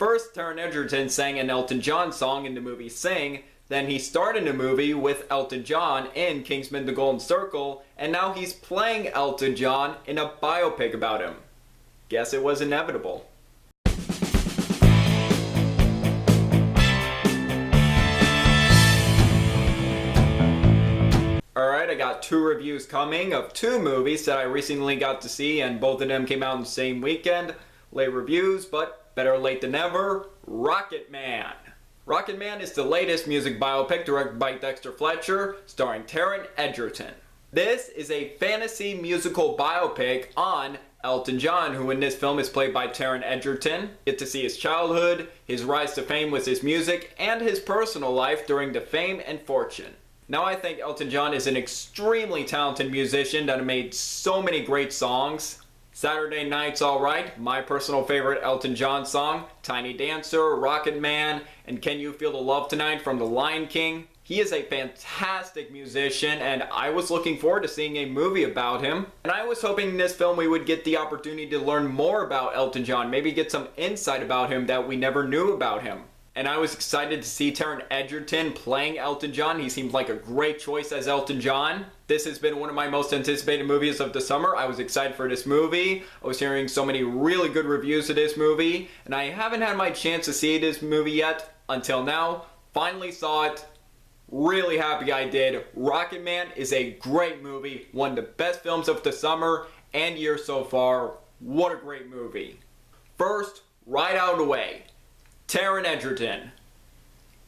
First, Taron Egerton sang an Elton John song in the movie Sing, then he starred in a movie with Elton John in Kingsman: The Golden Circle, and now he's playing Elton John in a biopic about him. Guess it was inevitable. Alright, I got 2 reviews coming of 2 movies that I recently got to see, and both of them came out in the same weekend. Late reviews, but better late than never. Rocketman. Rocketman is the latest music biopic directed by Dexter Fletcher, starring Taron Egerton. This is a fantasy musical biopic on Elton John, who in this film is played by Taron Egerton. Get to see his childhood, his rise to fame with his music, and his personal life during the fame and fortune. Now, I think Elton John is an extremely talented musician that made so many great songs. Saturday Night's Alright, my personal favorite Elton John song, Tiny Dancer, Rocketman, and Can You Feel the Love Tonight from The Lion King. He is a fantastic musician, and I was looking forward to seeing a movie about him. And I was hoping in this film we would get the opportunity to learn more about Elton John, maybe get some insight about him that we never knew about him. And I was excited to see Taron Egerton playing Elton John. He seemed like a great choice as Elton John. This has been one of my most anticipated movies of the summer. I was excited for this movie. I was hearing so many really good reviews of this movie, and I haven't had my chance to see this movie yet until now. Finally saw it. Really happy I did. Rocketman is a great movie. One of the best films of the summer and year so far. What a great movie. First, right out of the way, Taron Egerton,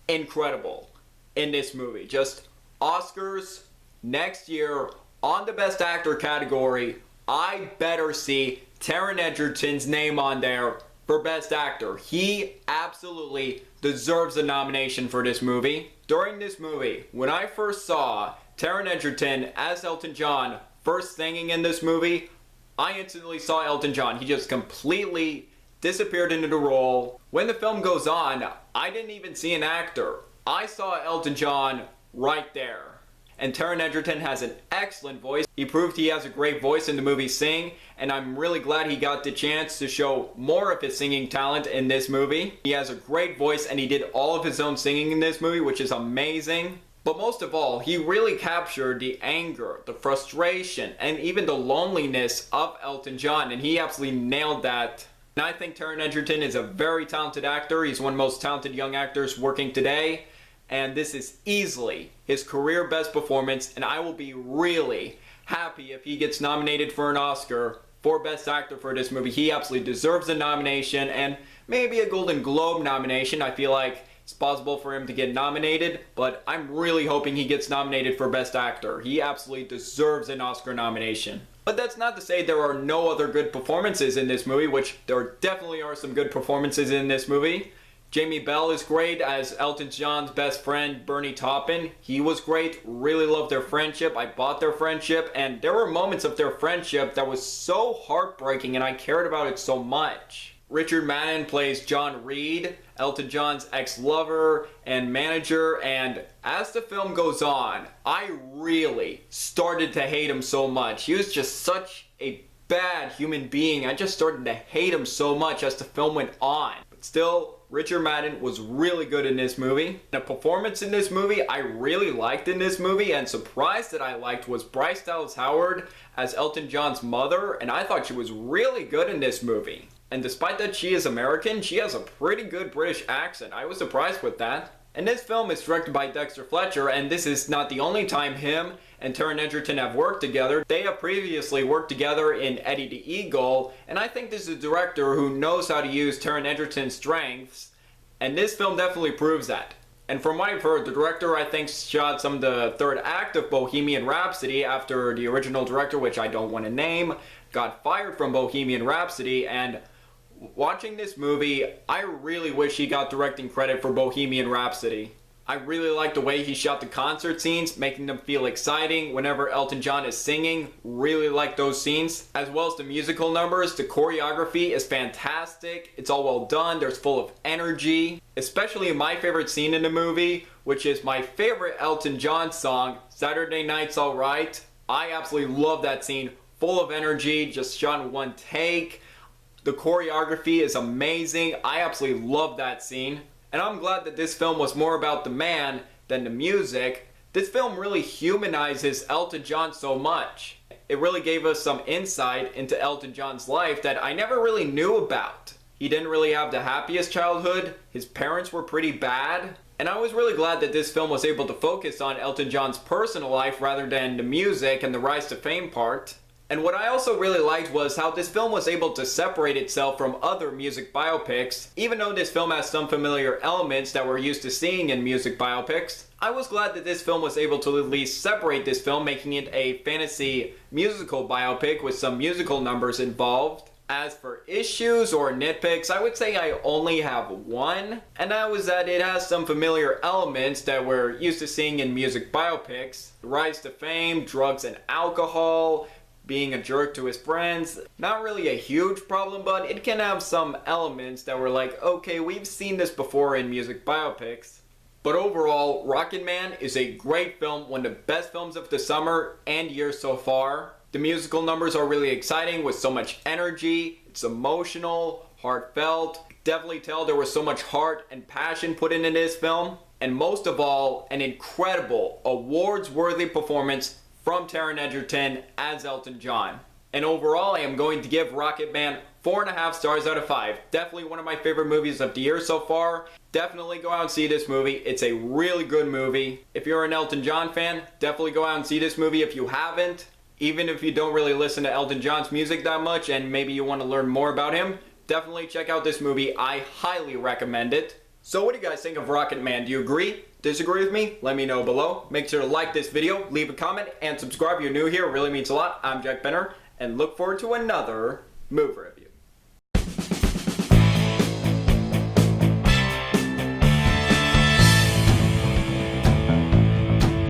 incredible in this movie. Just Oscars next year on the Best Actor category. I better see Taron Egerton's name on there for Best Actor. He absolutely deserves a nomination for this movie. During this movie, when I first saw Taron Egerton as Elton John first singing in this movie, I instantly saw Elton John. He just completely disappeared into the role. When the film goes on, I didn't even see an actor. I saw Elton John right there. And Taron Egerton has an excellent voice. He proved he has a great voice in the movie Sing, and I'm really glad he got the chance to show more of his singing talent in this movie. He has a great voice, and he did all of his own singing in this movie, which is amazing. But most of all, he really captured the anger, the frustration, and even the loneliness of Elton John, and he absolutely nailed that. And I think Taron Egerton is a very talented actor. He's one of the most talented young actors working today. And this is easily his career best performance. And I will be really happy if he gets nominated for an Oscar for Best Actor for this movie. He absolutely deserves a nomination and maybe a Golden Globe nomination. I feel like it's possible for him to get nominated, but I'm really hoping he gets nominated for Best Actor. He absolutely deserves an Oscar nomination. But that's not to say there are no other good performances in this movie, which there definitely are some good performances in this movie. Jamie Bell is great as Elton John's best friend, Bernie Taupin. He was great. Really loved their friendship. I bought their friendship, and there were moments of their friendship that was so heartbreaking, and I cared about it so much. Richard Madden plays John Reed, Elton John's ex-lover and manager, and as the film goes on, I really started to hate him so much. He was just such a bad human being. I just started to hate him so much as the film went on. But still, Richard Madden was really good in this movie. The performance in this movie I really liked in this movie, and surprised that I liked, was Bryce Dallas Howard as Elton John's mother, and I thought she was really good in this movie. And despite that she is American, she has a pretty good British accent. I was surprised with that. And this film is directed by Dexter Fletcher, and this is not the only time him and Taron Egerton have worked together. They have previously worked together in Eddie the Eagle, and I think this is a director who knows how to use Taron Egerton's strengths, and this film definitely proves that. And from what I've heard, the director, I think, shot some of the third act of Bohemian Rhapsody after the original director, which I don't want to name, got fired from Bohemian Rhapsody, and watching this movie, I really wish he got directing credit for Bohemian Rhapsody. I really like the way he shot the concert scenes, making them feel exciting whenever Elton John is singing. Really like those scenes. As well as the musical numbers, the choreography is fantastic. It's all well done, there's full of energy. Especially my favorite scene in the movie, which is my favorite Elton John song, Saturday Night's Alright. I absolutely love that scene. Full of energy, just shot in one take. The choreography is amazing. I absolutely love that scene. And I'm glad that this film was more about the man than the music. This film really humanizes Elton John so much. It really gave us some insight into Elton John's life that I never really knew about. He didn't really have the happiest childhood. His parents were pretty bad. And I was really glad that this film was able to focus on Elton John's personal life rather than the music and the rise to fame part. And what I also really liked was how this film was able to separate itself from other music biopics. Even though this film has some familiar elements that we're used to seeing in music biopics, I was glad that this film was able to at least separate this film, making it a fantasy musical biopic with some musical numbers involved. As for issues or nitpicks, I would say I only have one, and that was that it has some familiar elements that we're used to seeing in music biopics. The rise to fame, drugs and alcohol, being a jerk to his friends. Not really a huge problem, but it can have some elements that were like, okay, we've seen this before in music biopics. But overall, Rocketman is a great film, one of the best films of the summer and year so far. The musical numbers are really exciting with so much energy. It's emotional, heartfelt. Definitely tell there was so much heart and passion put into this film. And most of all, an incredible, awards-worthy performance from Taron Egerton as Elton John. And overall, I am going to give Rocketman 4.5 stars out of 5. Definitely one of my favorite movies of the year so far. Definitely go out and see this movie. It's a really good movie. If you're an Elton John fan, definitely go out and see this movie if you haven't. Even if you don't really listen to Elton John's music that much and maybe you want to learn more about him, definitely check out this movie. I highly recommend it. So what do you guys think of Rocketman? Do you agree? Disagree with me? Let me know below. Make sure to like this video, leave a comment, and subscribe if you're new here. It really means a lot. I'm Jack Benner, and look forward to another movie review.